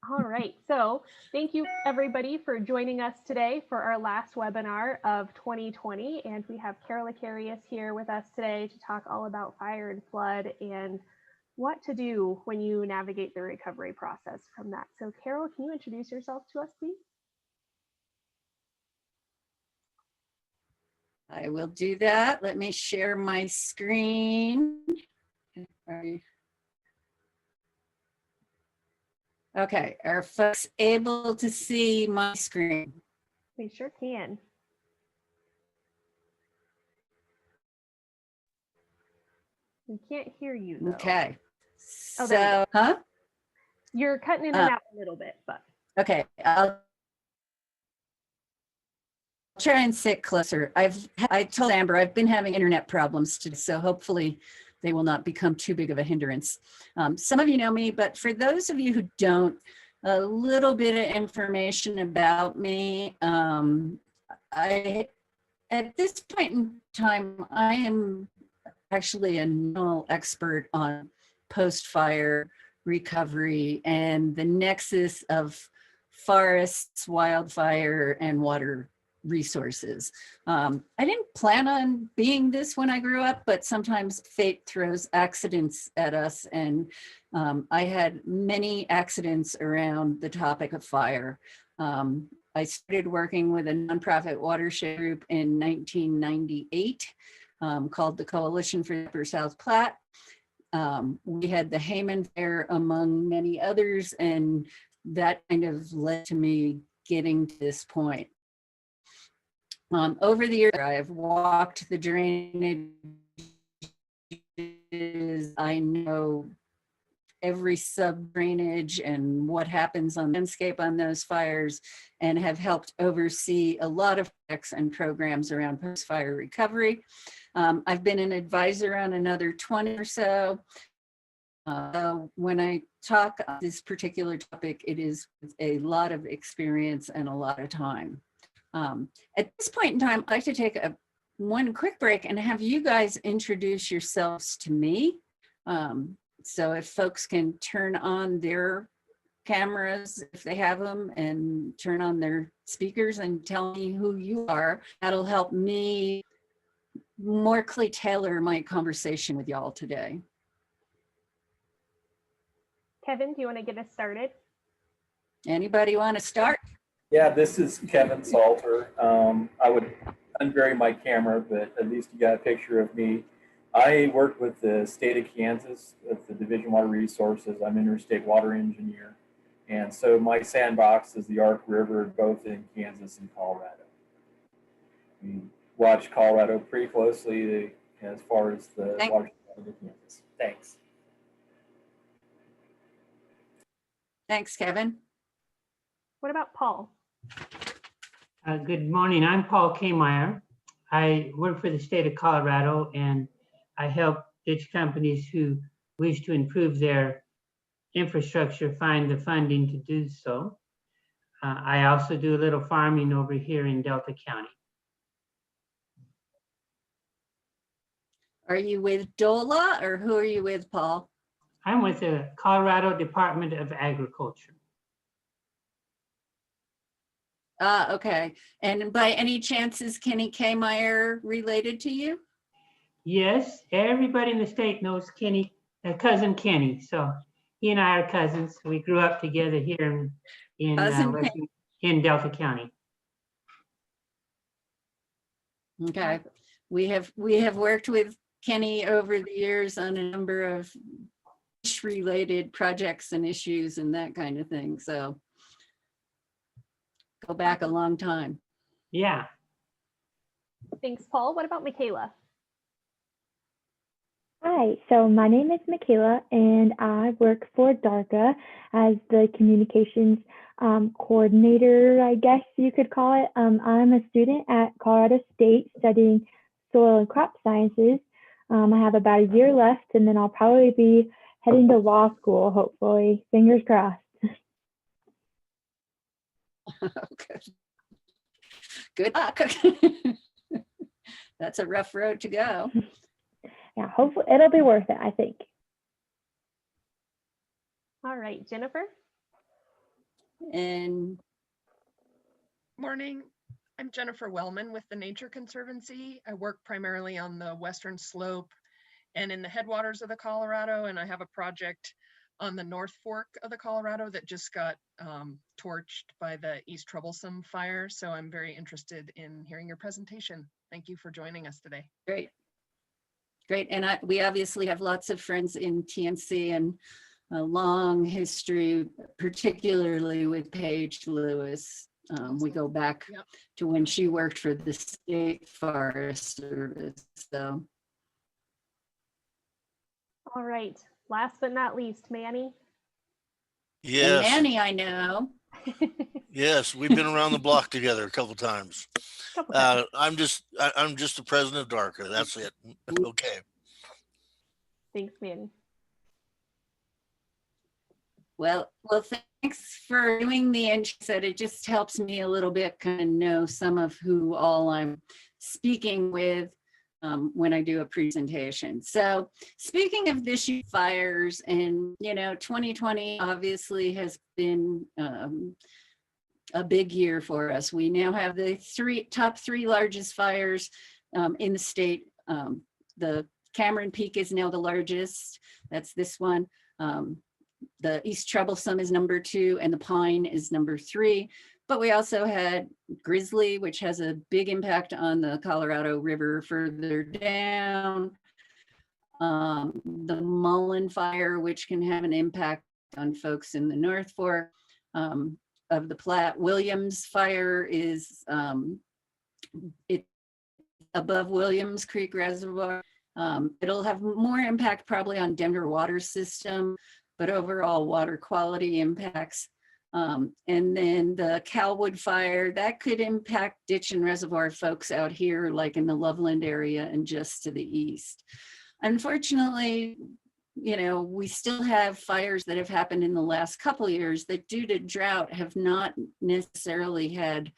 All right, so thank you everybody for joining us today for our last webinar of 2020. And we have Carol Ekarius here with us today to talk all about fire and flood and what to do when you navigate the recovery process from that. So Carol, can you introduce yourself to us, please? I will do that. Let me share my screen. Okay, are folks able to see my screen? We sure can. We can't hear you though. Okay, Oh, so, huh? You're cutting in and out a little bit, but. Okay, I'll try and sit closer. I told Amber I've been having internet problems today, so hopefully they will not become too big of a hindrance. Some of you know me, but for those of you who don't, a little bit of information about me. At this point in time, I am actually a null expert on post-fire recovery and the nexus of forests, wildfire, and water resources. I didn't plan on being this when I grew up, but sometimes fate throws accidents at us. And I had many accidents around the topic of fire. I started working with a nonprofit watershed group in 1998 called the Coalition for Upper South Platte. We had the Hayman Fair among many others, and that kind of led to me getting to this point. Over the years, I've walked the drainage. I know every sub drainage and what happens on the landscape on those fires, and have helped oversee a lot of projects and programs around post-fire recovery. I've been an advisor on another 20 or so. When I talk on this particular topic, it is with a lot of experience and a lot of time. At this point in time, I'd like to take one quick break and have you guys introduce yourselves to me. So if folks can turn on their cameras, if they have them, and turn on their speakers and tell me who you are, that'll help me more clearly tailor my conversation with y'all today. Kevin, do you want to get us started? Anybody want to start? Yeah, this is Kevin Salter. I would unbury my camera, but at least you got a picture of me. I work with the state of Kansas with the Division of Water Resources. I'm an interstate water engineer. And so my sandbox is the Ark River, both in Kansas and Colorado. We watch Colorado pretty closely as far as the water of Kansas. Thanks. Thanks, Kevin. What about Paul? Good morning. I'm Paul Kmeyer. I work for the state of Colorado, and I help ditch companies who wish to improve their infrastructure find the funding to do so. I also do a little farming over here in Delta County. Are you with DOLA or who are you with, Paul? I'm with the Colorado Department of Agriculture. Okay. And by any chance, is Kenny Kmeyer related to you? Yes, everybody in the state knows Kenny, cousin Kenny. So he and I are cousins. We grew up together here in Delta County. Okay. We have worked with Kenny over the years on a number of related projects and issues and that kind of thing. So go back a long time. Yeah. Thanks, Paul. What about Michaela? Hi, so my name is Michaela, and I work for DARCA as the communications coordinator, I guess you could call it. I'm a student at Colorado State studying soil and crop sciences. I have about a year left, and then I'll probably be heading to law school, hopefully. Fingers crossed. Good luck. That's a rough road to go. Yeah, hopefully it'll be worth it, I think. All right, Jennifer? And Morning. I'm Jennifer Wellman with the Nature Conservancy. I work primarily on the western slope and in the headwaters of the Colorado, and I have a project on the North Fork of the Colorado that just got torched by the East Troublesome fire. So I'm very interested in hearing your presentation. Thank you for joining us today. great. Great. And we obviously have lots of friends in TNC and a long history, particularly with Paige Lewis. We go back Yep. to when she worked for the State Forest Service. So, All right. Last but not least, Manny. and Yes, Manny, I know. yes, we've been around the block together a couple times. Couple times. I'm just the president of DARCA. That's it. Okay. Thanks, Manny. Well, thanks for doing the intro. Said it just helps me a little bit kind of know some of who all I'm speaking with when I do a presentation. So speaking of this year fires, and 2020 obviously has been a big year for us. We now have the top three largest fires in the state. The Cameron Peak is now the largest. That's this one. The East Troublesome is number 2 and the Pine is number 3. But we also had Grizzly, which has a big impact on the Colorado River further down. The Mullen Fire, which can have an impact on folks in the North Fork of the Platte. Williams Fire is it above Williams Creek Reservoir. It'll have more impact probably on Denver water system, but overall water quality impacts. And then the Calwood Fire, that could impact ditch and reservoir folks out here, like in the Loveland area and just to the east. Unfortunately, we still have fires that have happened in the last couple of years that due to drought have not necessarily had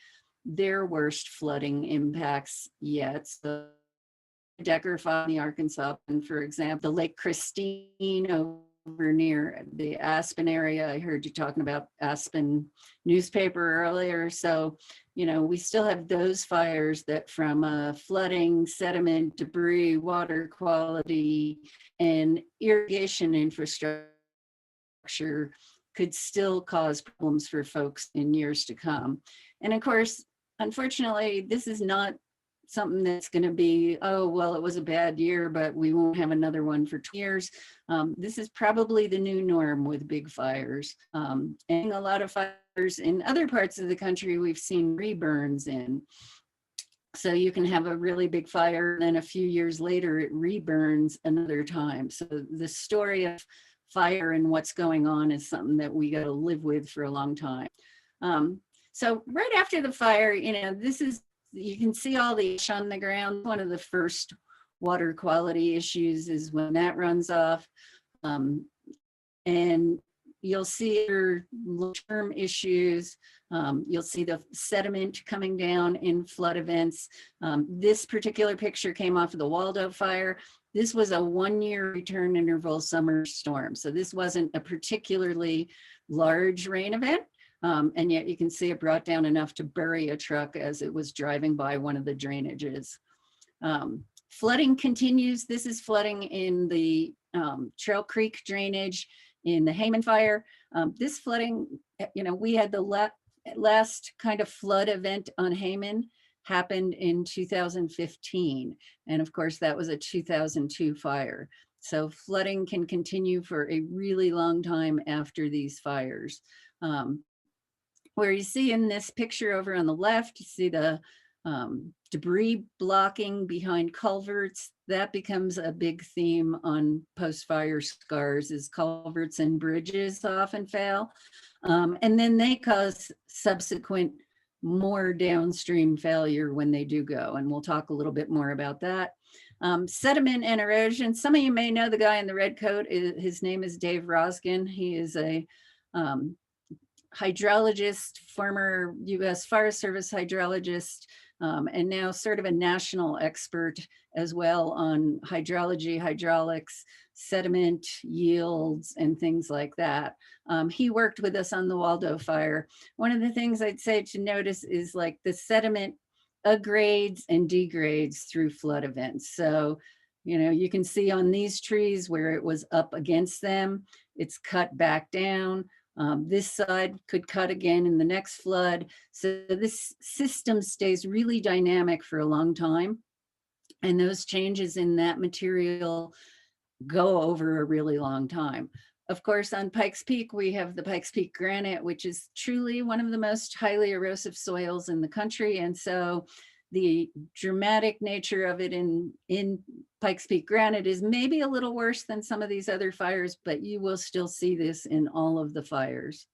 their worst flooding impacts yet. So Decker Fire in the Arkansas, and for example, the Lake Christine over near the Aspen area. I heard you talking about Aspen newspaper earlier. So, we still have those fires that from flooding, sediment, debris, water quality, and irrigation infrastructure could still cause problems for folks in years to come. And of course, unfortunately, this is not something that's going to be, oh, well, it was a bad year, but we won't have another one for 2 years. This is probably the new norm with big fires. And a lot of fires in other parts of the country, we've seen reburns in. So you can have a really big fire, and then a few years later, it reburns another time. So the story of fire and what's going on is something that we got to live with for a long time. So right after the fire, you can see all the ash on the ground. One of the first water quality issues is when that runs off. And you'll see your long-term issues. You'll see the sediment coming down in flood events. This particular picture came off of the Waldo fire. This was a 1-year return interval summer storm. So this wasn't a particularly large rain event. And yet you can see it brought down enough to bury a truck as it was driving by one of the drainages. Flooding continues. This is flooding in the Trail Creek drainage in the Hayman fire. This flooding, we had the last kind of flood event on Hayman happened in 2015. And of course, that was a 2002 fire. So flooding can continue for a really long time after these fires. Where you see in this picture over on the left, you see the debris blocking behind culverts. That becomes a big theme on post-fire scars, is culverts and bridges often fail. And then they cause subsequent more downstream failure when they do go. And we'll talk a little bit more about that. Sediment and erosion. Some of you may know the guy in the red coat. His name is Dave Roskin. He is a hydrologist, former U.S. Forest Service hydrologist, and now sort of a national expert as well on hydrology, hydraulics, sediment yields, and things like that. He worked with us on the Waldo fire. One of the things I'd say to notice is like the sediment aggrades and degrades through flood events. So, you know, you can see on these trees where it was up against them, it's cut back down. This side could cut again in the next flood. So this system stays really dynamic for a long time. And those changes in that material go over a really long time. Of course, on Pikes Peak, we have the Pikes Peak granite, which is truly one of the most highly erosive soils in the country. And so the dramatic nature of it in Pikes Peak granite is maybe a little worse than some of these other fires, but you will still see this in all of the fires.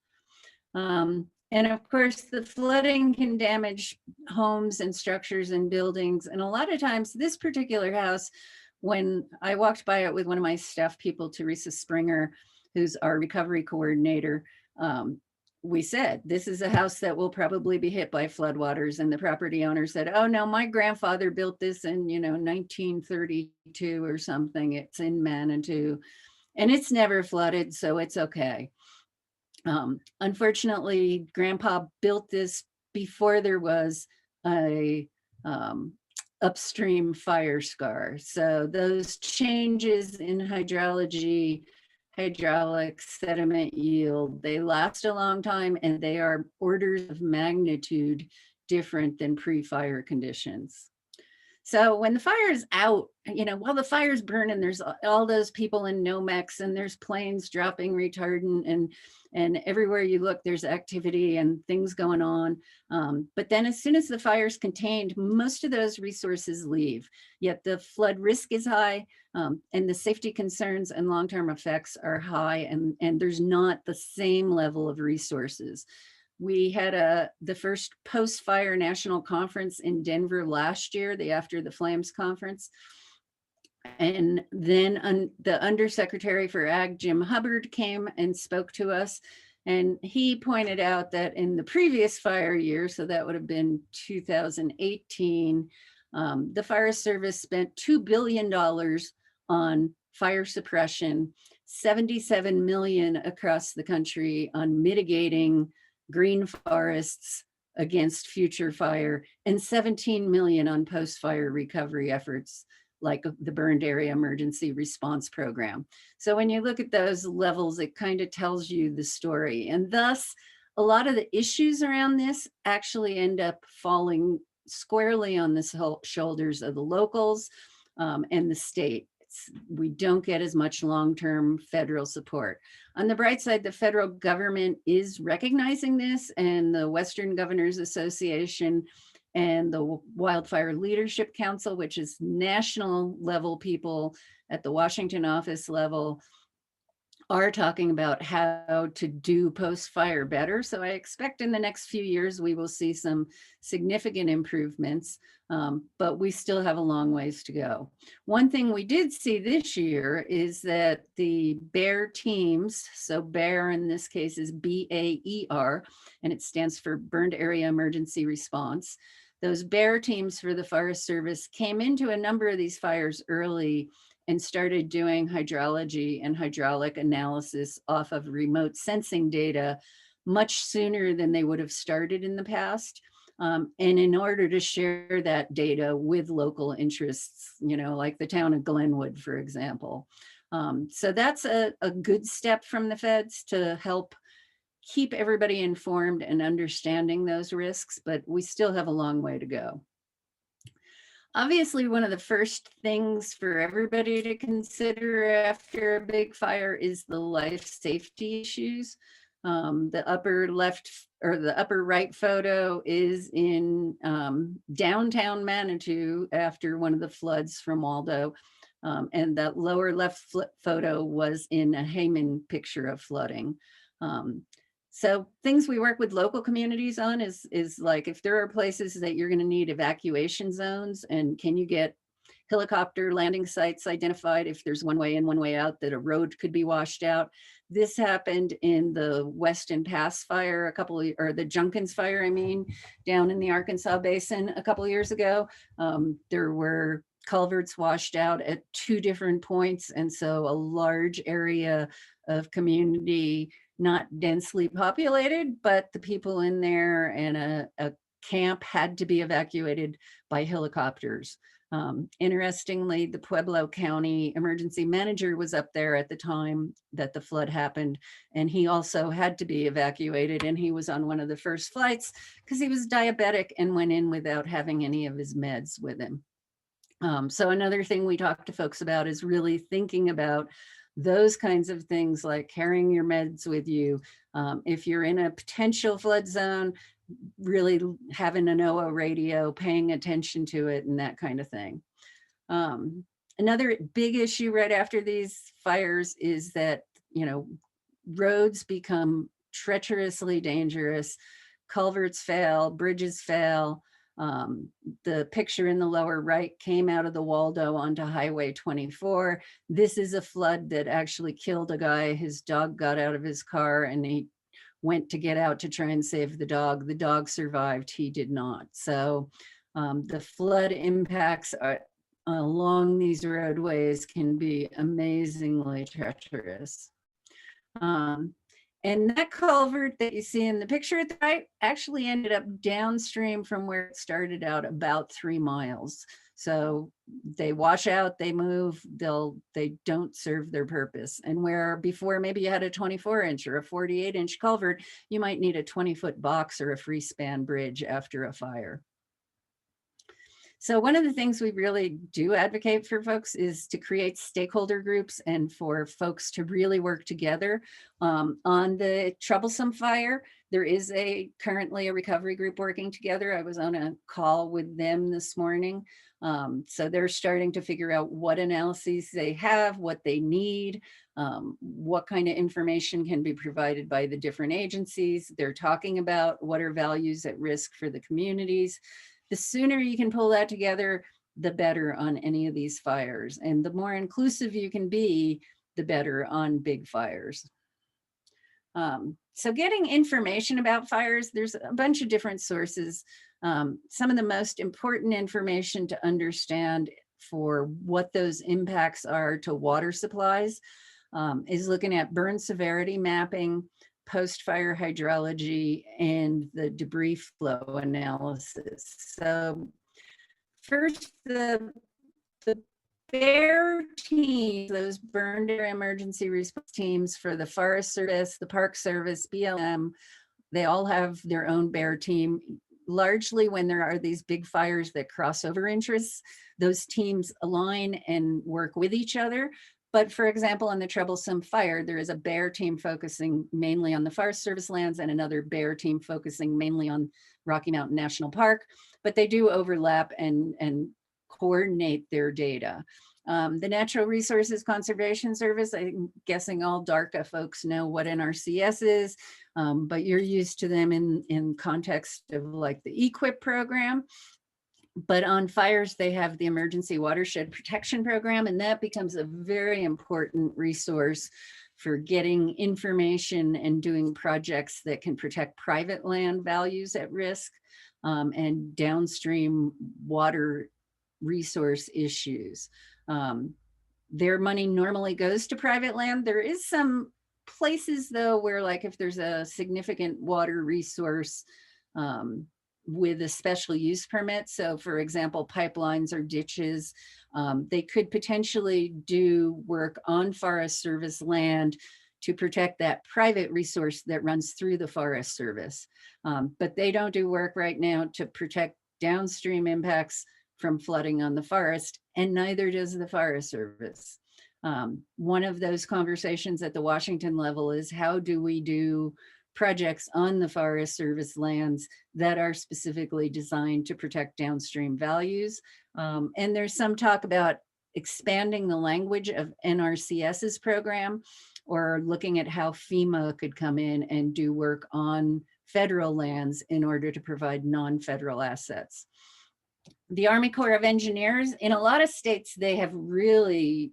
And of course, the flooding can damage homes and structures and buildings. And a lot of times this particular house, when I walked by it with one of my staff people, Teresa Springer, who's our recovery coordinator, we said, this is a house that will probably be hit by floodwaters. And the property owner said, oh no, my grandfather built this in, you know, 1932 or something. It's in Manitou and it's never flooded, so it's okay. Unfortunately, Grandpa built this before there was a upstream fire scar. So those changes in hydrology, hydraulic sediment yield, they last a long time and they are orders of magnitude different than pre-fire conditions. So when the fire is out, you know, while the fire's burning, there's all those people in Nomex and there's planes dropping retardant and everywhere you look, there's activity and things going on. But then as soon as the fire's contained, most of those resources leave, yet the flood risk is high and the safety concerns and long-term effects are high and there's not the same level of resources. We had the first post-fire national conference in Denver last year, the After the Flames conference. And then the Undersecretary for Ag, Jim Hubbard, came and spoke to us. And he pointed out that in the previous fire year, so that would have been 2018, the Fire Service spent $2 billion on fire suppression, 77 million across the country on mitigating green forests against future fire, and 17 million on post-fire recovery efforts like the Burned Area Emergency Response Program. So when you look at those levels, it kind of tells you the story. And thus, a lot of the issues around this actually end up falling squarely on the shoulders of the locals and the state. We don't get as much long-term federal support. On the bright side, the federal government is recognizing this, and the Western Governors Association and the Wildfire Leadership Council, which is national level people at the Washington office level, are talking about how to do post-fire better. So I expect in the next few years, we will see some significant improvements, but we still have a long ways to go. One thing we did see this year is that the BEAR teams, so BEAR in this case is BAER, and it stands for Burned Area Emergency Response. Those BEAR teams for the Forest Service came into a number of these fires early and started doing hydrology and hydraulic analysis off of remote sensing data much sooner than they would have started in the past. And in order to share that data with local interests, you know, like the town of Glenwood, for example. So that's a good step from the feds to help keep everybody informed and understanding those risks, but we still have a long way to go. Obviously, one of the first things for everybody to consider after a big fire is the life safety issues. The upper left or the upper right photo is in downtown Manitou after one of the floods from Waldo. And that lower left photo was in a Hayman picture of flooding. So things we work with local communities on is like if there are places that you're going to need evacuation zones and can you get helicopter landing sites identified if there's one way in, one way out, that a road could be washed out. This happened in the Weston Pass fire or the Junkins fire, I mean, down in the Arkansas Basin a couple of years ago. There were culverts washed out at 2 different points. And so a large area of community, not densely populated, but the people in there and a camp had to be evacuated by helicopters. Interestingly, the Pueblo County emergency manager was up there at the time that the flood happened, and he also had to be evacuated, and he was on one of the first flights because he was diabetic and went in without having any of his meds with him. So another thing we talk to folks about is really thinking about those kinds of things, like carrying your meds with you. If you're in a potential flood zone, really having an NOAA radio, paying attention to it, and that kind of thing. Another big issue right after these fires is that, roads become treacherously dangerous, culverts fail, bridges fail. The picture in the lower right came out of the Waldo onto Highway 24. This is a flood that actually killed a guy. His dog got out of his car and he went to get out to try and save the dog. The dog survived, he did not. So the flood impacts along these roadways can be amazingly treacherous. And that culvert that you see in the picture at the right actually ended up downstream from where it started out, about 3 miles. So they wash out, they move, they don't serve their purpose. And where before maybe you had a 24-inch or a 48-inch culvert, you might need a 20-foot box or a free span bridge after a fire. So one of the things we really do advocate for folks is to create stakeholder groups and for folks to really work together. On the troublesome fire, there is currently a recovery group working together. I was on a call with them this morning. So they're starting to figure out what analyses they have, what they need, what kind of information can be provided by the different agencies. They're talking about what are values at risk for the communities. The sooner you can pull that together, the better on any of these fires. And the more inclusive you can be, the better on big fires. So getting information about fires, there's a bunch of different sources. Some of the most important information to understand for what those impacts are to water supplies is looking at burn severity mapping, post-fire hydrology, and the debris flow analysis. So first, the BEAR teams, those burned area emergency response teams for the Forest Service, the Park Service, BLM, they all have their own BEAR team. Largely when there are these big fires that cross over interests, those teams align and work with each other. But for example, on the troublesome fire, there is a BEAR team focusing mainly on the Forest Service lands and another BEAR team focusing mainly on Rocky Mountain National Park, but they do overlap and coordinate their data. The Natural Resources Conservation Service, I'm guessing all DARCA folks know what NRCS is, but you're used to them in context of like the EQIP program. But on fires, they have the Emergency Watershed Protection Program, and that becomes a very important resource for getting information and doing projects that can protect private land values at risk and downstream water resource issues. Their money normally goes to private land. There is some places though where, like, if there's a significant water resource with a special use permit, so for example, pipelines or ditches, they could potentially do work on Forest Service land to protect that private resource that runs through the Forest Service. But they don't do work right now to protect downstream impacts from flooding on the forest, and neither does the Forest Service. One of those conversations at the Washington level is, how do we do projects on the Forest Service lands that are specifically designed to protect downstream values? And there's some talk about expanding the language of NRCS's program, or looking at how FEMA could come in and do work on federal lands in order to provide non-federal assets. The Army Corps of Engineers, in a lot of states, they have really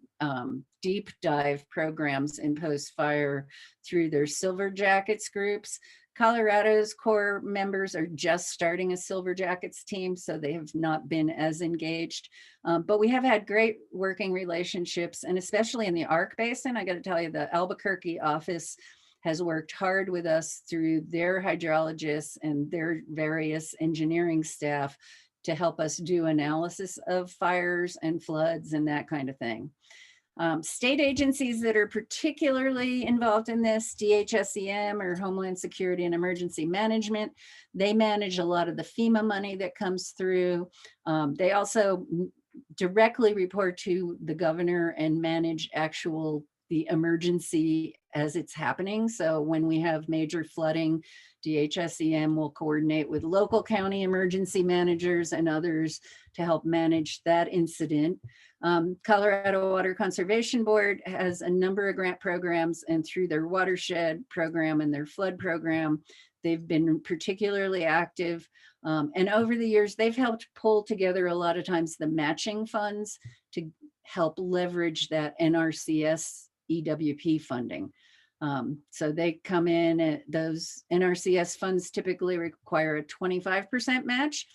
deep dive programs in post-fire through their Silver Jackets groups. Colorado's Corps members are just starting a Silver Jackets team, so they have not been as engaged. But we have had great working relationships, and especially in the Arc Basin, I got to tell you, the Albuquerque office has worked hard with us through their hydrologists and their various engineering staff to help us do analysis of fires and floods and that kind of thing. State agencies that are particularly involved in this, DHSEM or Homeland Security and Emergency Management, they manage a lot of the FEMA money that comes through. They also directly report to the governor and manage the emergency as it's happening. So when we have major flooding, DHSEM will coordinate with local county emergency managers and others to help manage that incident. Colorado Water Conservation Board has a number of grant programs, and through their watershed program and their flood program, they've been particularly active. And over the years, they've helped pull together a lot of times the matching funds to help leverage that NRCS EWP funding. So they come in, and those NRCS funds typically require a 25% match,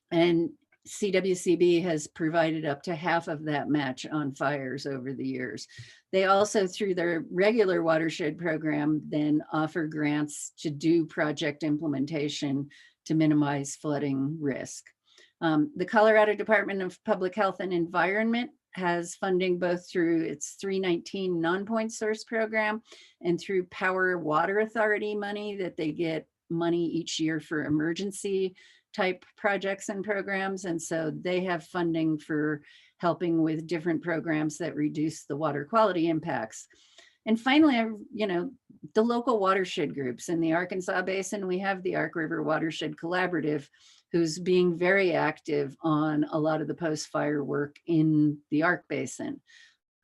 and CWCB has provided up to half of that match on fires over the years. They also, through their regular watershed program, then offer grants to do project implementation to minimize flooding risk. The Colorado Department of Public Health and Environment has funding both through its 319 non-point source program and through Power Water Authority money that they get money each year for emergency type projects and programs. And so they have funding for helping with different programs that reduce the water quality impacts. And finally, the local watershed groups in the Arkansas Basin, we have the Ark River Watershed Collaborative, who's being very active on a lot of the post-fire work in the Ark Basin.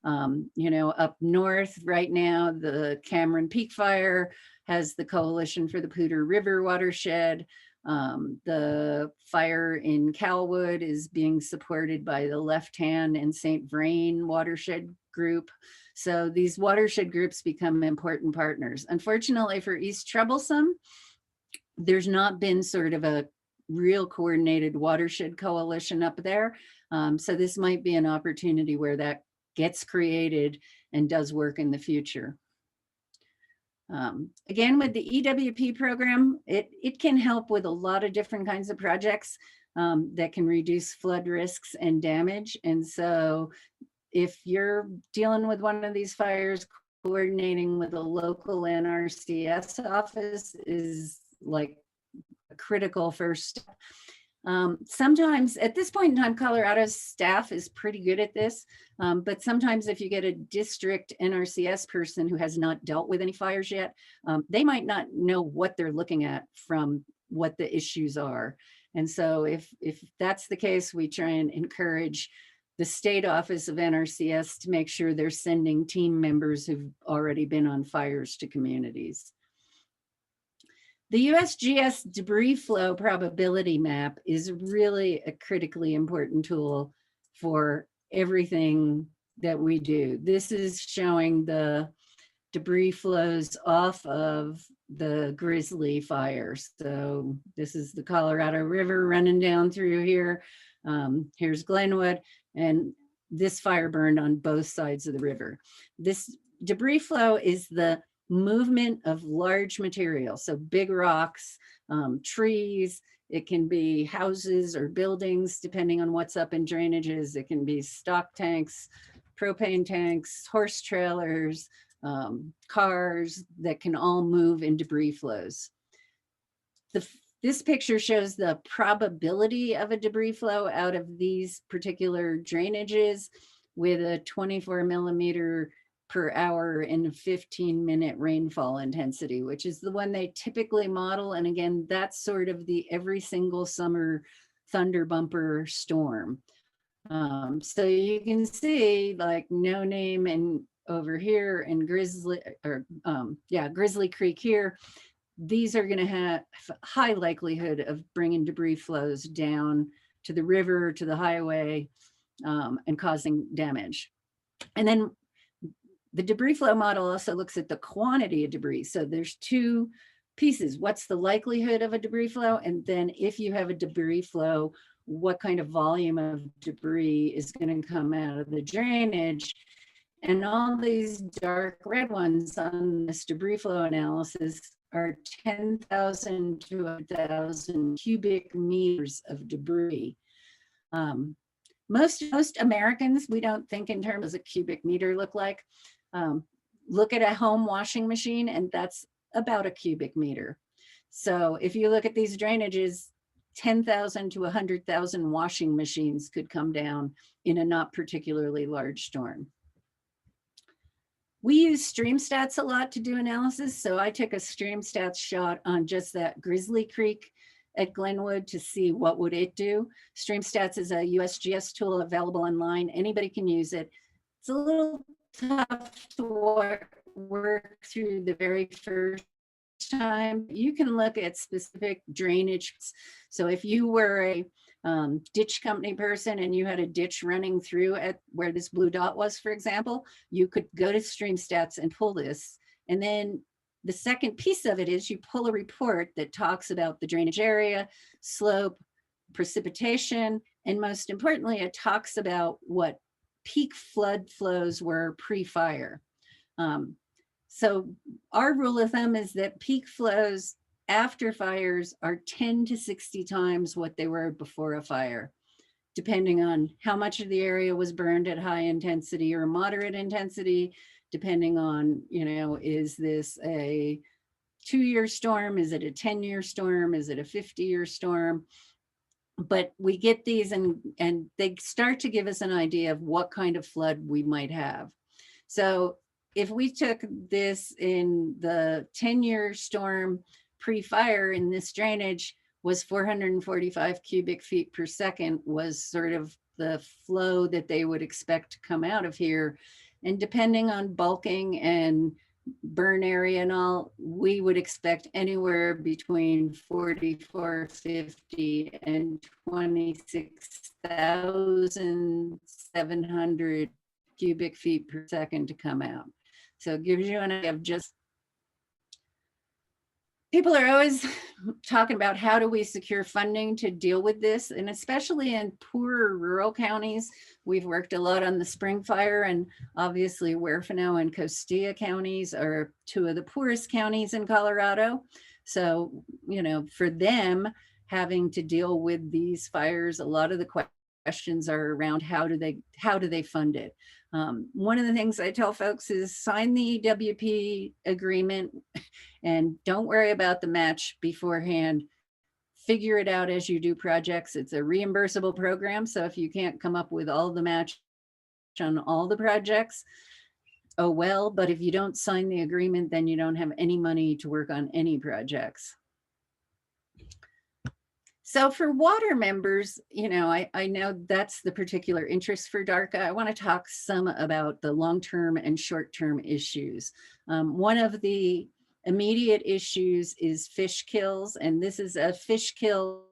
Up north right now, the Cameron Peak Fire has the Coalition for the Poudre River Watershed. The fire in Calwood is being supported by the Left Hand and St. Vrain Watershed Group. So these watershed groups become important partners. Unfortunately for East Troublesome, there's not been sort of a real coordinated watershed coalition up there. So this might be an opportunity where that gets created and does work in the future. Again, with the EWP program, it can help with a lot of different kinds of projects that can reduce flood risks and damage. And so if you're dealing with one of these fires, coordinating with a local NRCS office is like a critical first step. Sometimes at this point in time, Colorado's staff is pretty good at this, but sometimes if you get a district NRCS person who has not dealt with any fires yet, they might not know what they're looking at from what the issues are. And so if that's the case, we try and encourage the state office of NRCS to make sure they're sending team members who've already been on fires to communities. The USGS debris flow probability map is really a critically important tool for everything that we do. This is showing the debris flows off of the Grizzly fire. So this is the Colorado River running down through here. Here's Glenwood, and this fire burned on both sides of the river. This debris flow is the movement of large material, so big rocks, trees, it can be houses or buildings, depending on what's up in drainages. It can be stock tanks, propane tanks, horse trailers, cars that can all move in debris flows. This picture shows the probability of a debris flow out of these particular drainages with a 24 millimeter per hour and 15-minute rainfall intensity, which is the one they typically model. And again, that's sort of the every single summer thunder bumper storm. So you can see like No Name and over here and Grizzly Creek here, these are going to have high likelihood of bringing debris flows down to the river, to the highway, and causing damage. And then the debris flow model also looks at the quantity of debris. So there's two pieces. What's the likelihood of a debris flow? And then if you have a debris flow, what kind of volume of debris is going to come out of the drainage? And all these dark red ones on this debris flow analysis are 10,000 to 1,000 cubic meters of debris. Most Americans, we don't think in terms of a cubic meter look like. Look at a home washing machine, and that's about a cubic meter. So if you look at these drainages, 10,000 to 100,000 washing machines could come down in a not particularly large storm. We use stream stats a lot to do analysis. So I took a stream stats shot on just that Grizzly Creek at Glenwood to see what would it do. Stream stats is a USGS tool available online. Anybody can use it. It's a little tough to work through the very first time. You can look at specific drainage. So if you were a ditch company person and you had a ditch running through at where this blue dot was, for example, you could go to stream stats and pull this. And then the second piece of it is you pull a report that talks about the drainage area, slope, precipitation, and most importantly, it talks about what peak flood flows were pre-fire. So our rule of thumb is that peak flows after fires are 10 to 60 times what they were before a fire, depending on how much of the area was burned at high intensity or moderate intensity, depending on, is this a 2-year storm? Is it a 10-year storm? Is it a 50-year storm? But we get these and they start to give us an idea of what kind of flood we might have. So if we took this in the 10-year storm pre-fire in this drainage was 445 cubic feet per second was sort of the flow that they would expect to come out of here. And depending on bulking and burn area and all, we would expect anywhere between 4,450 and 26,700 cubic feet per second to come out. So it gives you an idea of just, people are always talking about how do we secure funding to deal with this, and especially in poorer rural counties. We've worked a lot on the spring fire, and obviously Huerfano and Costilla counties are two of the poorest counties in Colorado. So, for them having to deal with these fires, a lot of the questions are around how do they fund it. One of the things I tell folks is sign the EWP agreement and don't worry about the match beforehand. Figure it out as you do projects. It's a reimbursable program. So if you can't come up with all the match on all the projects, oh well, but if you don't sign the agreement, then you don't have any money to work on any projects. So for water members, I know that's the particular interest for DARCA. I want to talk some about the long-term and short-term issues. One of the immediate issues is fish kills, and this is a fish kill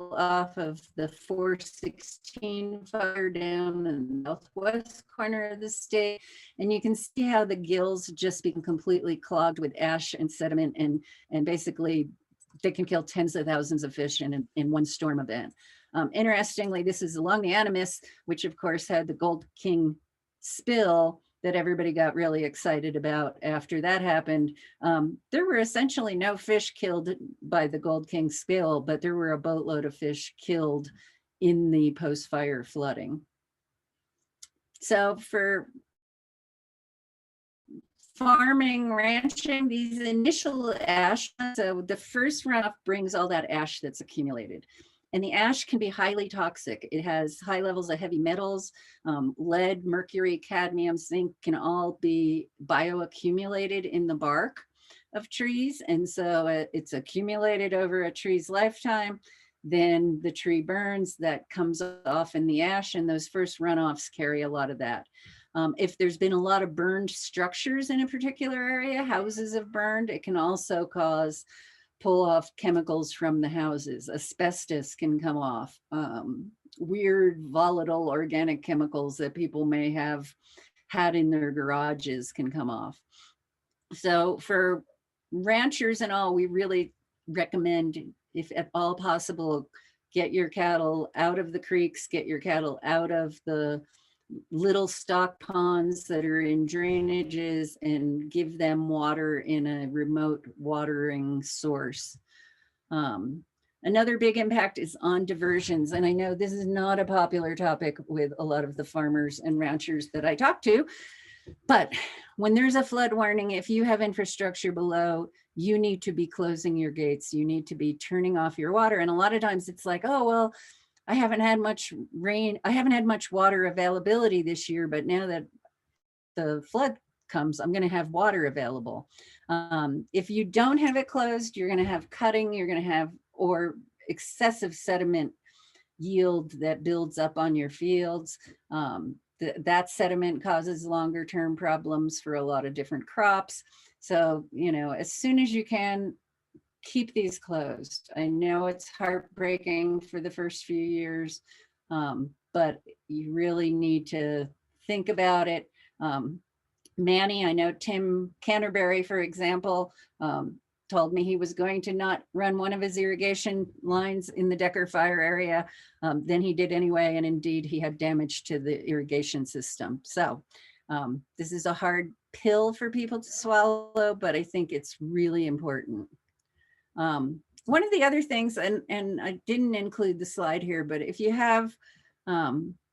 off of the 416 fire down in the northwest corner of the state. And you can see how the gills just become completely clogged with ash and sediment, and basically they can kill tens of thousands of fish in one storm event. Interestingly, this is along the Animus, which of course had the Gold King spill that everybody got really excited about after that happened. There were essentially no fish killed by the Gold King spill, but there were a boatload of fish killed in the post-fire flooding. So for farming, ranching, these initial ash, so the first runoff brings all that ash that's accumulated. And the ash can be highly toxic. It has high levels of heavy metals, lead, mercury, cadmium, zinc can all be bioaccumulated in the bark of trees. And so it's accumulated over a tree's lifetime. Then the tree burns, that comes off in the ash, and those first runoffs carry a lot of that. If there's been a lot of burned structures in a particular area, houses have burned, it can also cause pull off chemicals from the houses. Asbestos can come off. Weird volatile organic chemicals that people may have had in their garages can come off. So for ranchers and all, we really recommend, if at all possible, get your cattle out of the creeks, get your cattle out of the little stock ponds that are in drainages, and give them water in a remote watering source. Another big impact is on diversions. And I know this is not a popular topic with a lot of the farmers and ranchers that I talk to, but when there's a flood warning, if you have infrastructure below, you need to be closing your gates. You need to be turning off your water. And a lot of times it's like, oh, well, I haven't had much rain. I haven't had much water availability this year, but now that the flood comes, I'm going to have water available. If you don't have it closed, you're going to have cutting, you're going to have, or excessive sediment yield that builds up on your fields. That sediment causes longer term problems for a lot of different crops. So, you know, as soon as you can, keep these closed. I know it's heartbreaking for the first few years, but you really need to think about it. Manny, I know Tim Canterbury, for example, told me he was going to not run one of his irrigation lines in the Decker fire area. Then he did anyway, and indeed he had damage to the irrigation system. So this is a hard pill for people to swallow, but I think it's really important. One of the other things, and I didn't include the slide here, but if you have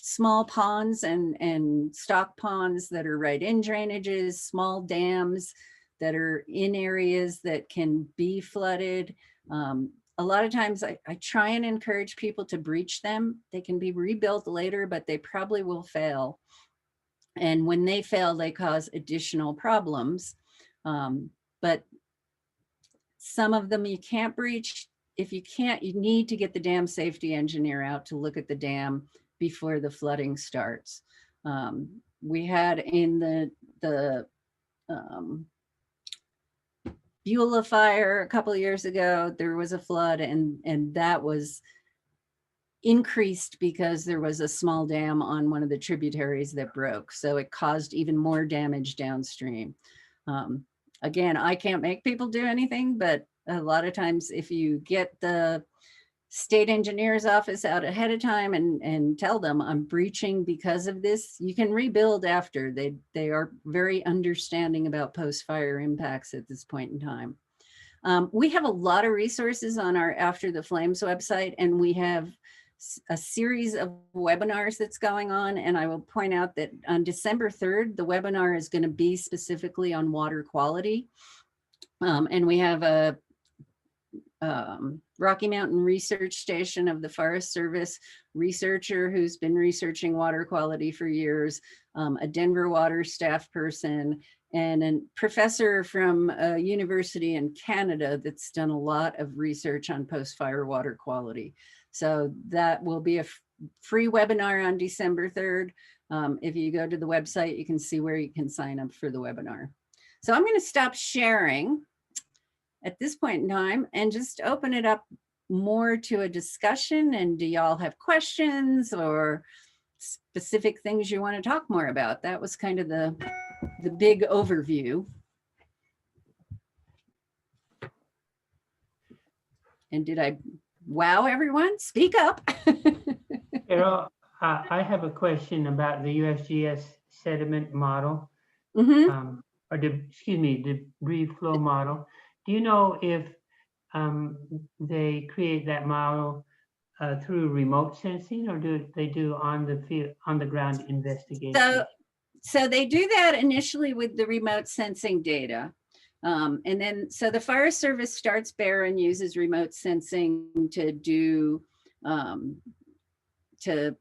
small ponds and stock ponds that are right in drainages, small dams that are in areas that can be flooded, a lot of times I try and encourage people to breach them. They can be rebuilt later, but they probably will fail. And when they fail, they cause additional problems. But some of them you can't breach. If you can't, you need to get the dam safety engineer out to look at the dam before the flooding starts. We had in the Beulah fire a couple of years ago, there was a flood, and that was increased because there was a small dam on one of the tributaries that broke. So it caused even more damage downstream. Again, I can't make people do anything, but a lot of times if you get the state engineer's office out ahead of time and tell them I'm breaching because of this, you can rebuild after. They are very understanding about post-fire impacts at this point in time. We have a lot of resources on our After the Flames website, and we have a series of webinars that's going on. And I will point out that on December 3rd, the webinar is going to be specifically on water quality. And we have a Rocky Mountain Research Station of the Forest Service researcher who's been researching water quality for years, a Denver water staff person, and a professor from a university in Canada that's done a lot of research on post-fire water quality. So that will be a free webinar on December 3rd. If you go to the website, you can see where you can sign up for the webinar. So I'm going to stop sharing at this point in time and just open it up more to a discussion. And do y'all have questions or specific things you want to talk more about? That was kind of the big overview. And did I wow everyone? Speak up. Carol, I have a question about the USGS sediment model, Mm-hmm. or excuse me, the debris flow model. Do you know if they create that model through remote sensing, or do they do on the field, on the ground investigation? So they do that initially with the remote sensing data. And then, so the Forest Service starts bare and uses remote sensing to do, to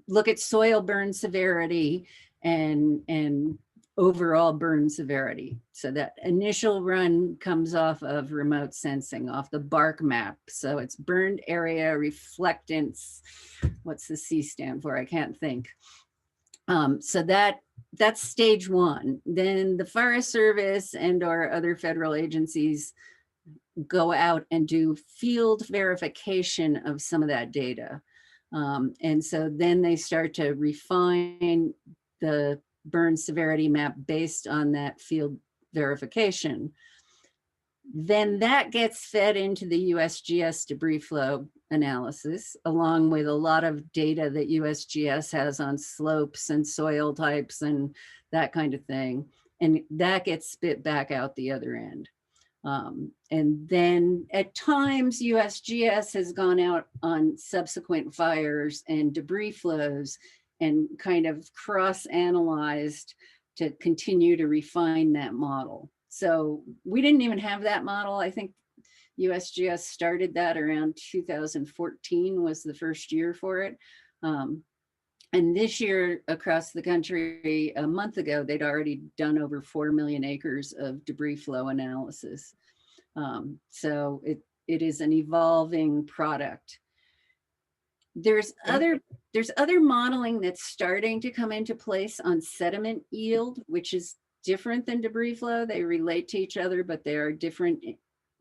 look at soil burn severity and overall burn severity. So that initial run comes off of remote sensing, off the bark map. So it's burned area reflectance. What's the C stand for? I can't think. So that's stage one. Then the Forest Service and or other federal agencies go out and do field verification of some of that data. And so then they start to refine the burn severity map based on that field verification. Then that gets fed into the USGS debris flow analysis, along with a lot of data that USGS has on slopes and soil types and that kind of thing. And that gets spit back out the other end. And then at times USGS has gone out on subsequent fires and debris flows and kind of cross-analyzed to continue to refine that model. So we didn't even have that model. I think USGS started that around 2014 was the first year for it. And this year across the country, a month ago, they'd already done over 4 million acres of debris flow analysis. So it is an evolving product. There's other modeling that's starting to come into place on sediment yield, which is different than debris flow. They relate to each other, but they are different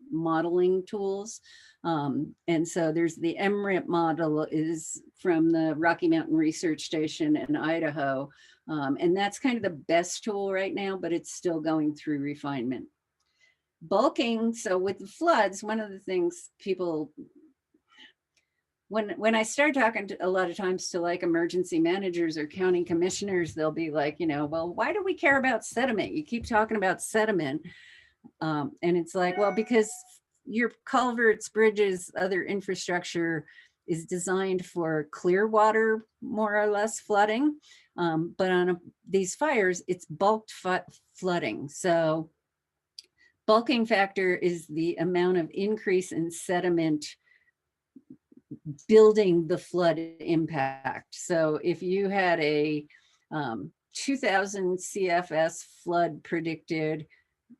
modeling tools. And so there's the MRIP model is from the Rocky Mountain Research Station in Idaho. And that's kind of the best tool right now, but it's still going through refinement. Bulking, so with the floods, one of the things people, when I start talking to a lot of times to like emergency managers or county commissioners, they'll be like, you know, well, why do we care about sediment? You keep talking about sediment. And it's like, well, because your culverts, bridges, other infrastructure is designed for clear water, more or less flooding. But on these fires, it's bulked flooding. So bulking factor is the amount of increase in sediment building the flood impact. So if you had a 2000 CFS flood predicted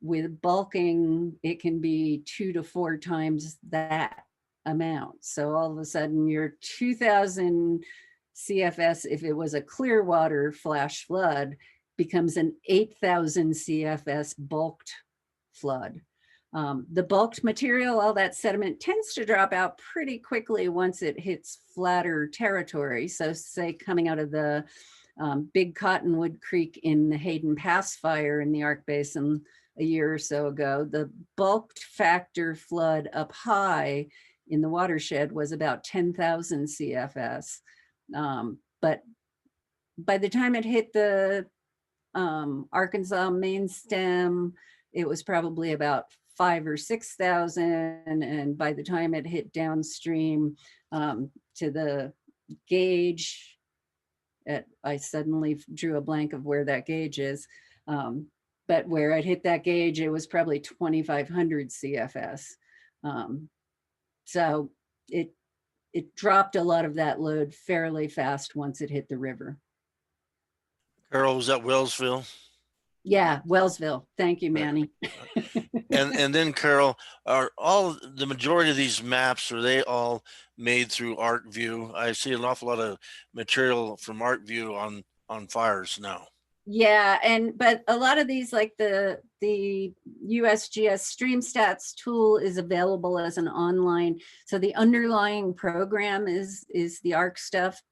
with bulking, it can be 2 to 4 times that amount. So all of a sudden your 2000 CFS, if it was a clear water flash flood, becomes an 8,000 CFS bulked flood. The bulked material, all that sediment tends to drop out pretty quickly once it hits flatter territory. So say coming out of the Big Cottonwood Creek in the Hayden Pass fire in the Ark Basin a year or so ago, the bulked factor flood up high in the watershed was about 10,000 CFS. But by the time it hit the Arkansas main stem, it was probably about 5,000 or 6,000. And by the time it hit downstream to the gauge, I suddenly drew a blank of where that gauge is. But where it hit that gauge, it was probably 2,500 CFS. So it dropped a lot of that load fairly fast once it hit the river. Carol, was that Wellsville? Yeah, Wellsville. Thank you, Manny. And then Carol, are the majority of these maps, are they all made through ArcView? I see an awful lot of material from ArcView on fires now. Yeah, but a lot of these, like the USGS StreamStats tool is available as an online. So the underlying program is the ARC stuff,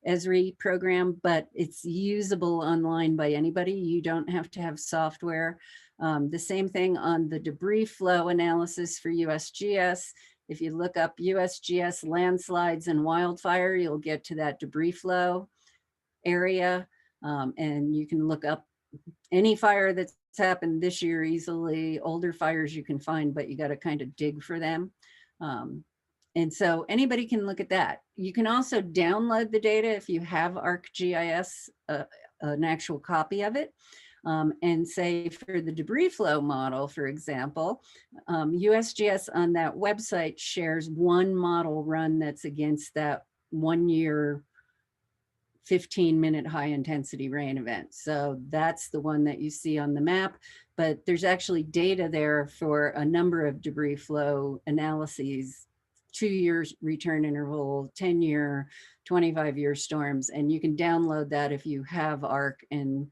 Esri program, but it's usable online by anybody. You don't have to have software. The same thing on the debris flow analysis for USGS. If you look up USGS landslides and wildfire, you'll get to that debris flow area. And you can look up any fire that's happened this year easily. Older fires you can find, but you got to kind of dig for them. And so anybody can look at that. You can also download the data if you have ArcGIS, an actual copy of it. And say for the debris flow model, for example, USGS on that website shares one model run that's against that 1 year 15-minute high intensity rain event. So that's the one that you see on the map, but there's actually data there for a number of debris flow analyses, 2 years return interval, 10-year, 25-year storms. And you can download that if you have ARC and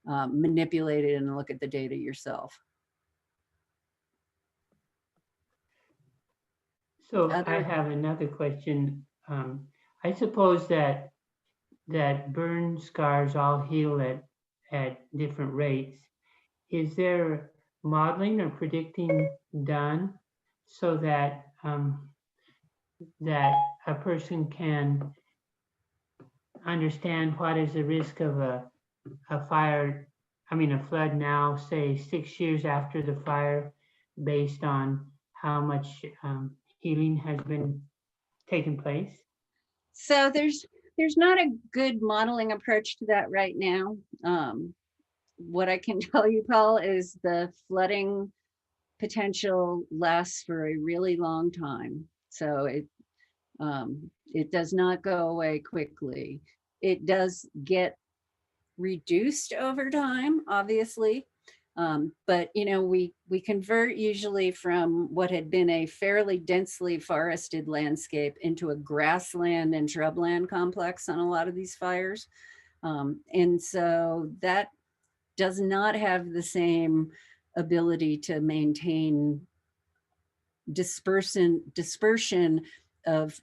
manipulate it and look at the data yourself. So I Other- have another question. I suppose that burn scars all heal at different rates. Is there modeling or predicting done so that that a person can understand what is the risk of a fire, a flood now, say 6 years after the fire, based on how much healing has been taking place? So there's not a good modeling approach to that right now. What I can tell you, Paul, is the flooding potential lasts for a really long time. So it does not go away quickly. It does get reduced over time, obviously. But we convert usually from what had been a fairly densely forested landscape into a grassland and shrubland complex on a lot of these fires. And so that does not have the same ability to maintain dispersion of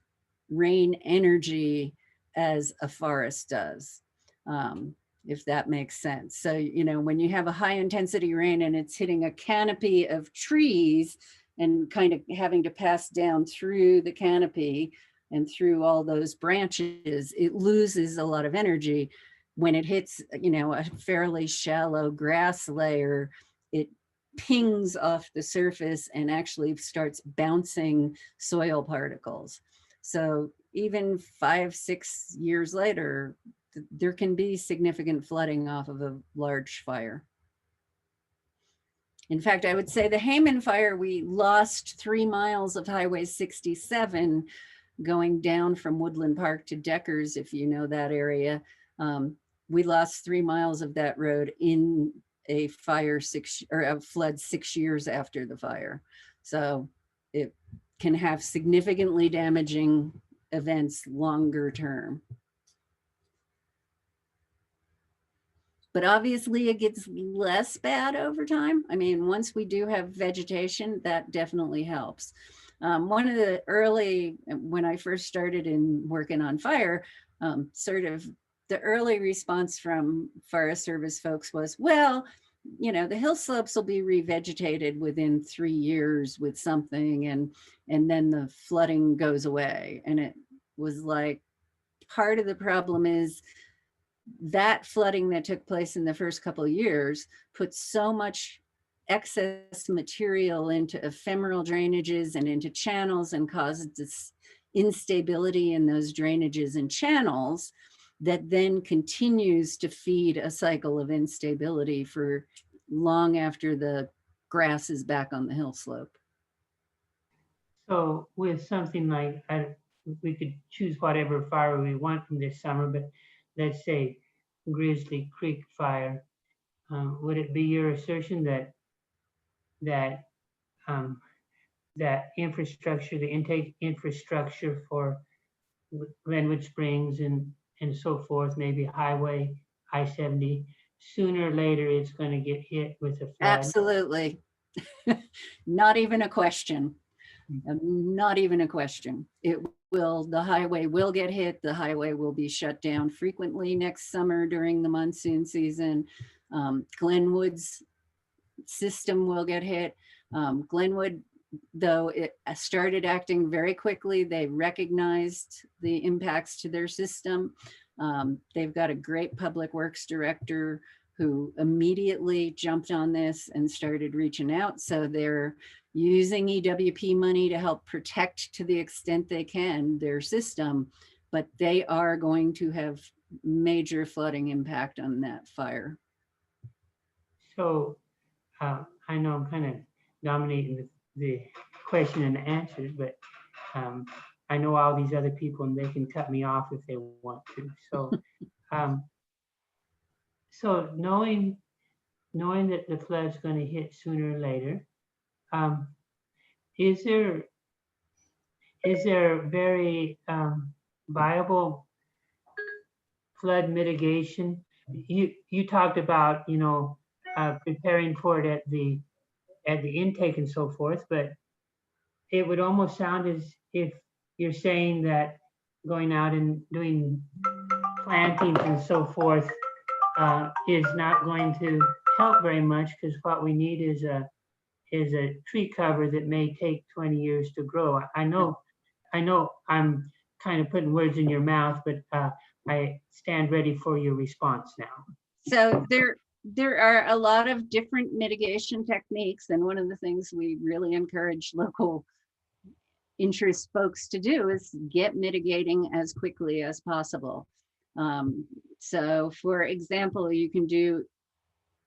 rain energy as a forest does, if that makes sense. So, when you have a high intensity rain and it's hitting a canopy of trees and kind of having to pass down through the canopy and through all those branches, it loses a lot of energy. When it hits, a fairly shallow grass layer, it pings off the surface and actually starts bouncing soil particles. So even 5-6 years later, there can be significant flooding off of a large fire. In fact, I would say the Hayman fire, we lost 3 miles of Highway 67 going down from Woodland Park to Deckers, if you know that area. We lost 3 miles of that road in a flood 6 years after the fire. So it can have significantly damaging events longer term. But obviously it gets less bad over time. Once we do have vegetation, that definitely helps. One of the early, when I first started in working on fire, sort of the early response from Forest Service folks was, well, the hill slopes will be revegetated within 3 years with something, and then the flooding goes away. And it was like, part of the problem is that flooding that took place in the first couple of years put so much excess material into ephemeral drainages and into channels and caused this instability in those drainages and channels that then continues to feed a cycle of instability for long after the grass is back on the hill slope. So with something like, we could choose whatever fire we want from this summer, but let's say Grizzly Creek fire, would it be your assertion that infrastructure, the intake infrastructure for Glenwood Springs and so forth, maybe Highway I-70, sooner or later it's going to get hit with a flood? Absolutely. Not even a question. Not even a question. The highway will get hit. The highway will be shut down frequently next summer during the monsoon season. Glenwood's system will get hit. Glenwood, though, it started acting very quickly. They recognized the impacts to their system. They've got a great public works director who immediately jumped on this and started reaching out. So they're using EWP money to help protect, to the extent they can, their system, but they are going to have major flooding impact on that fire. So I know I'm kind of dominating the question and the answers, but I know all these other people and they can cut me off if they want to. So, so knowing that the flood's going to hit sooner or later, is there very viable flood mitigation? You talked about, preparing for it at the intake and so forth, but it would almost sound as if you're saying that going out and doing plantings and so forth is not going to help very much, because what we need is a tree cover that may take 20 years to grow. I know I'm kind of putting words in your mouth, but I stand ready for your response now. So there are a lot of different mitigation techniques, and one of the things we really encourage local interest folks to do is get mitigating as quickly as possible. So for example, you can do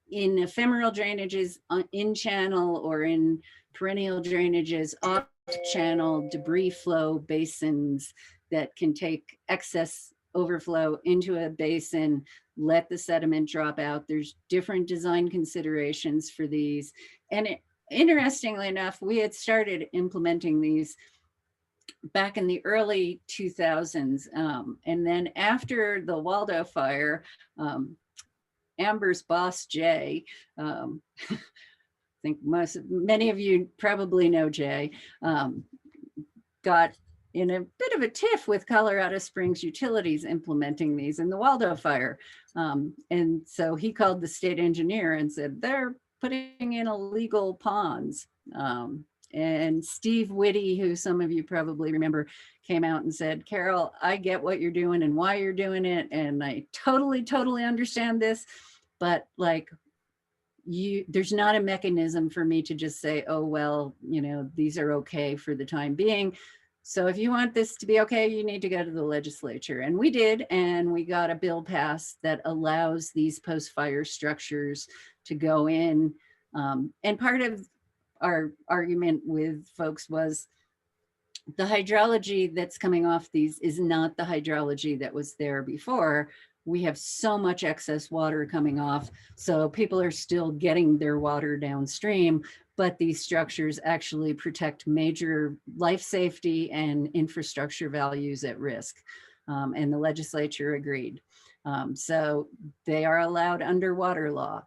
in ephemeral drainages in channel, or in perennial drainages off channel debris flow basins that can take excess overflow into a basin, let the sediment drop out. There's different design considerations for these. And interestingly enough, we had started implementing these back in the early 2000s. And then after the Waldo fire, Amber's boss, Jay, I think many of you probably know Jay, got in a bit of a tiff with Colorado Springs Utilities implementing these in the Waldo fire. And so he called the state engineer and said, they're putting in illegal ponds. And Steve Whitty, who some of you probably remember, came out and said, Carol, I get what you're doing and why you're doing it. And I totally understand this, but like, there's not a mechanism for me to just say, oh, well, you know, these are okay for the time being. So if you want this to be okay, you need to go to the legislature. And we did, and we got a bill passed that allows these post-fire structures to go in. And part of our argument with folks was the hydrology that's coming off these is not the hydrology that was there before. We have so much excess water coming off, so people are still getting their water downstream, but these structures actually protect major life safety and infrastructure values at risk. And the legislature agreed. So they are allowed under water law.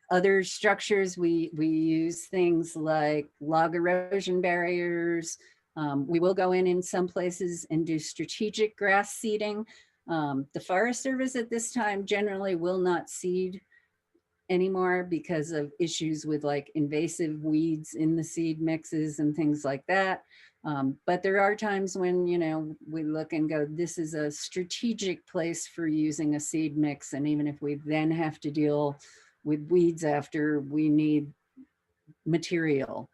Other structures, we use things like log erosion barriers. We will go in some places and do strategic grass seeding. The Forest Service at this time generally will not seed anymore because of issues with like invasive weeds in the seed mixes and things like that. But there are times when, you know, we look and go, this is a strategic place for using a seed mix. And even if we then have to deal with weeds after, we need material.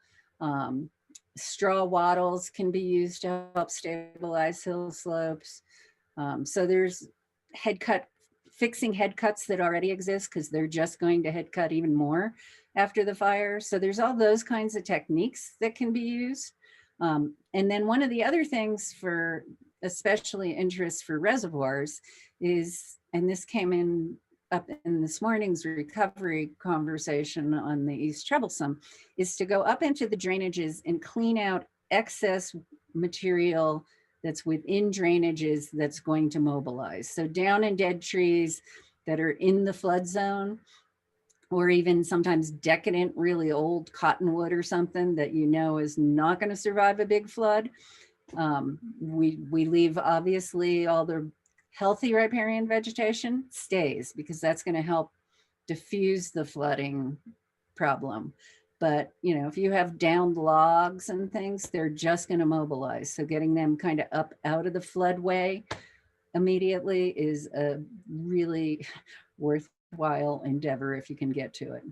Straw wattles can be used to help stabilize hill slopes. So there's fixing head cuts that already exist because they're just going to head cut even more after the fire. So there's all those kinds of techniques that can be used. And then one of the other things for especially interest for reservoirs is, and this came up in this morning's recovery conversation on the East Troublesome, is to go up into the drainages and clean out excess material that's within drainages that's going to mobilize. So down in dead trees that are in the flood zone, or even sometimes decadent, really old cottonwood or something that you know is not going to survive a big flood. We leave obviously all the healthy riparian vegetation stays because that's going to help diffuse the flooding problem. But, you know, if you have downed logs and things, they're just going to mobilize. So getting them kind of up out of the floodway immediately is a really worthwhile endeavor if you can get to it.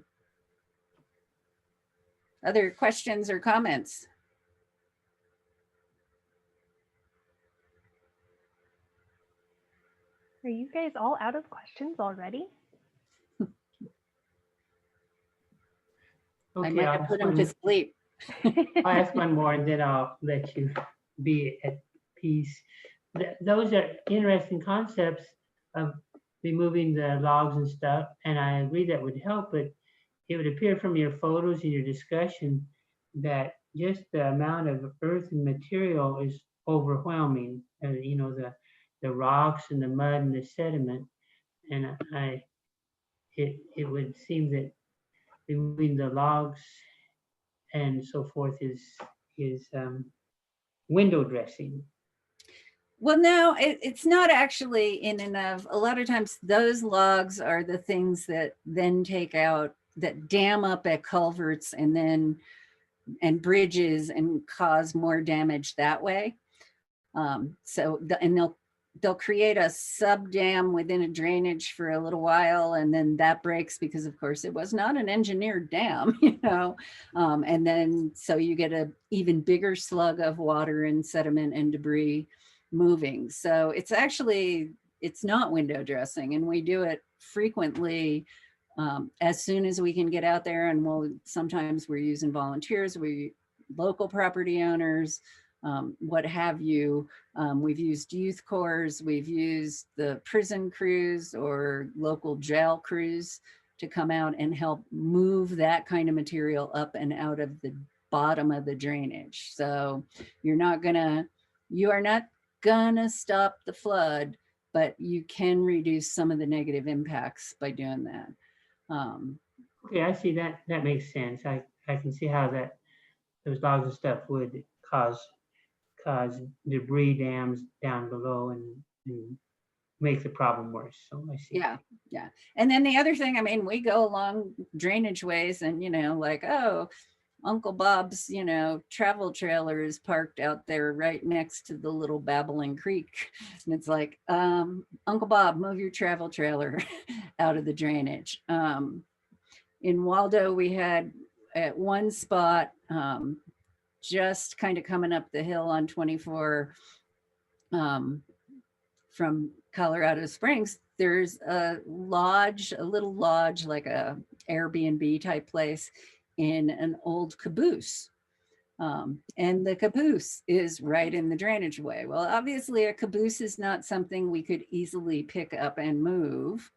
Other questions or comments? Are you guys all out of questions already? I Okay, might I'll have ask put them to sleep. I'll ask one more and then I'll let you be at peace. Those are interesting concepts of removing the logs and stuff, and I agree that would help, but it would appear from your photos and your discussion that just the amount of earth and material is overwhelming. You know, the rocks and the mud and the sediment, and it would seem that removing the logs and so forth is window dressing. Well, no, it's not actually in and of. A lot of times those logs are the things that then take out, that dam up at culverts and bridges and cause more damage that way. And they'll create a sub dam within a drainage for a little while, and then that breaks because of course it was not an engineered dam, and then so you get a even bigger slug of water and sediment and debris moving. So it's not window dressing, and we do it frequently. As soon as we can get out there, and sometimes we're using volunteers, local property owners, what have you. We've used youth corps, we've used the prison crews or local jail crews to come out and help move that kind of material up and out of the bottom of the drainage. So you are not gonna stop the flood, but you can reduce some of the negative impacts by doing that. Okay, I see that. That makes sense. I can see how those logs and stuff would cause debris dams down below and make the problem worse. So I see. Yeah. And then the other thing, I mean, we go along drainage ways and, like, oh, Uncle Bob's, travel trailer is parked out there right next to the little babbling creek. And it's like, Uncle Bob, move your travel trailer out of the drainage. In Waldo, we had at one spot, just kind of coming up the hill on 24 from Colorado Springs, there's a little lodge, like a Airbnb type place in an old caboose. And the caboose is right in the drainage way. Well, obviously a caboose is not something we could easily pick up and move.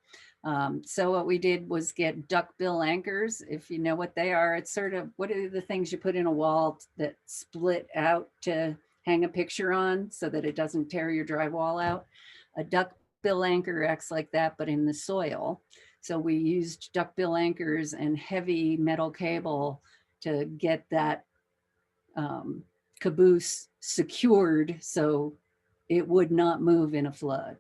So what we did was get duckbill anchors. If you know what they are, it's sort of, what are the things you put in a wall that split out to hang a picture on so that it doesn't tear your drywall out? A duckbill anchor acts like that, but in the soil. So we used duckbill anchors and heavy metal cable to get that caboose secured so it would not move in a flood.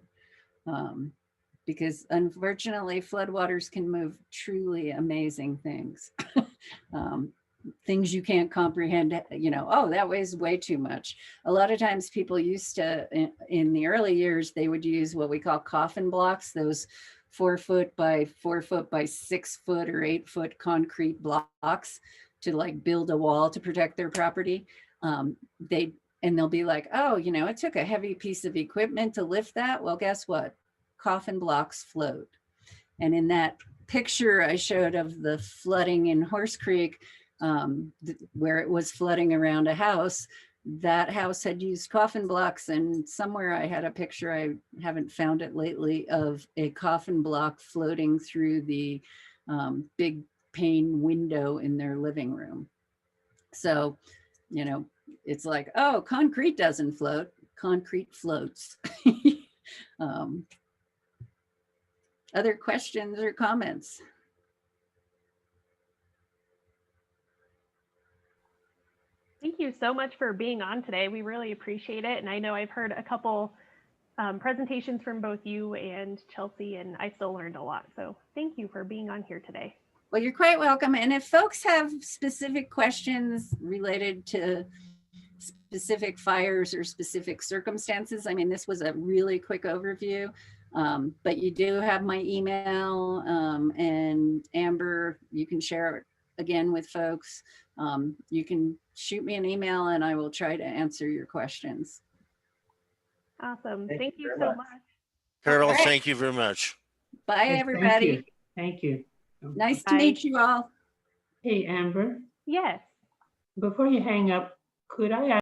Because unfortunately, floodwaters can move truly amazing things. Things you can't comprehend, oh, that weighs way too much. A lot of times people used to, in the early years, they would use what we call coffin blocks, those 4 foot by 4 foot by 6 foot or 8 foot concrete blocks to like build a wall to protect their property. They'll be like, oh, it took a heavy piece of equipment to lift that. Well, guess what? Coffin blocks float. And in that picture I showed of the flooding in Horse Creek, where it was flooding around a house, that house had used coffin blocks, and somewhere I had a picture, I haven't found it lately, of a coffin block floating through the big pane window in their living room. So, it's like, oh, concrete doesn't float, concrete floats. Other questions or comments? Thank you so much for being on today. We really appreciate it. And I know I've heard a couple presentations from both you and Chelsea, and I still learned a lot. So thank you for being on here today. Well, you're quite welcome. And if folks have specific questions related to specific fires or specific circumstances, I mean, this was a really quick overview. But you do have my email, and Amber, you can share it again with folks. You can shoot me an email and I will try to answer your questions. Awesome. Thank you you very so much. much. Carol, All right. thank you very much. Bye, Yes, everybody. Thank you. Nice to Bye. meet you all. Hey, Amber, Yes. before you hang up, could I